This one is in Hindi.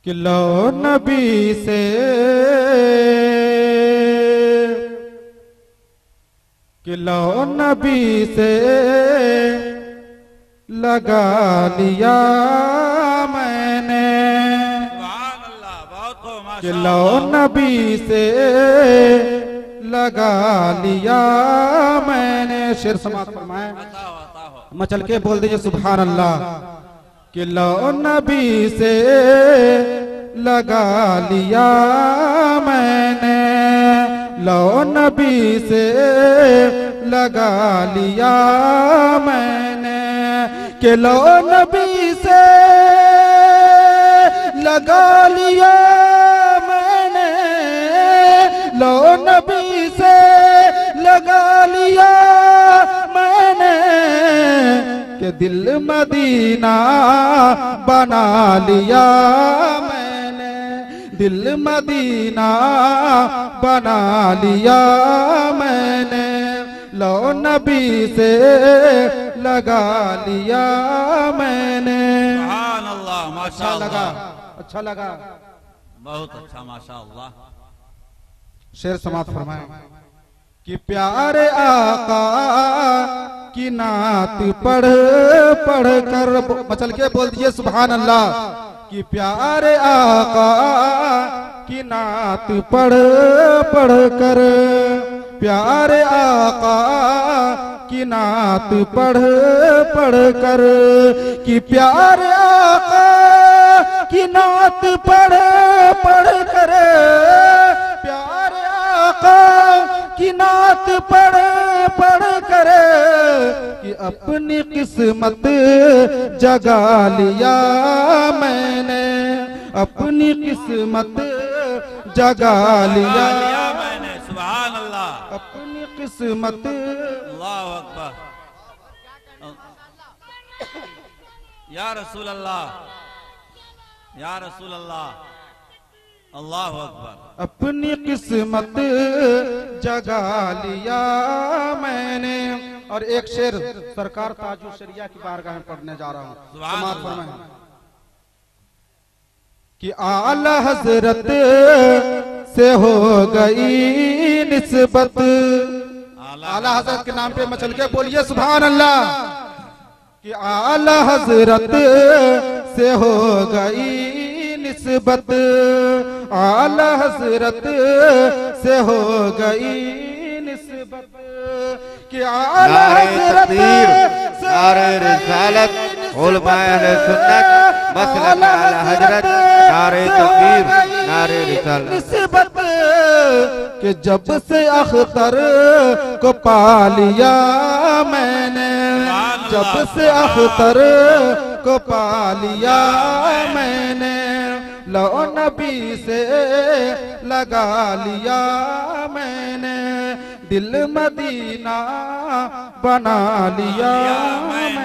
कि लो नबी से लगा लिया मैंने। कि लो नबी से लगा लिया मैंने। शेर समाप्त फरमाए, मचल के बोल दीजिए सुभान अल्लाह। कि लो नबी से लगा लिया मैंने, लो नबी से लगा लिया मैंने। कि लो नबी से लगा लिया मैंने, लो नबी से लगा लिया मैंने। कि दिल मदीना बना लिया मैंने, दिल मदीना बना लिया मैंने। लो नबी से लगा लिया मैंने। सुभान अल्लाह, अच्छा लगा, अच्छा लगा, बहुत अच्छा, माशाअल्लाह। शेर समाप्त फरमाए कि प्यारे आका की नात पढ़ पढ़ कर, मचल के बोल दीजिए सुभान अल्लाह। कि प्यारे आका की नात पढ़ पढ़ कर, प्यारे आका की नात पढ़ पढ़ कर। कि प्यारे आका की नात पढ़ पढ़ कर, प्यारे आका की नात पढ़ पढ़ कर। कि अपनी किस्मत जगा लिया मैंने, अपनी किस्मत जगा लिया मैंने। सुभान अल्लाह, अपनी किस्मत। अल्लाहु अकबर, या रसूल अल्लाह, या रसूल अल्लाह, अल्लाहु अकबर। अपनी किस्मत जगा लिया मैंने। और एक शेर सरकार ताजु शरिया की बारगाह में पढ़ने जा रहा हूँ। समाप्त फरमाएं कि आला हजरत से हो गई निस्बत। आला हजरत के नाम पे मचल के बोलिए सुभान अल्लाह। कि आला हजरत से हो गई निस्बत, आला हजरत से हो गई निस्बत। कि आला हजरत नारे रिसालत उलमाए अहले सुन्नत मसलक आला हजरत नारे तकबीर नारे रिसालत। निस्बत कि जब से अख्तर को पा लिया मैंने, जब से अख्तर को पा लिया मैंने। लो नबी से लगा लिया मैंने, दिल मदीना बना लिया मैंने।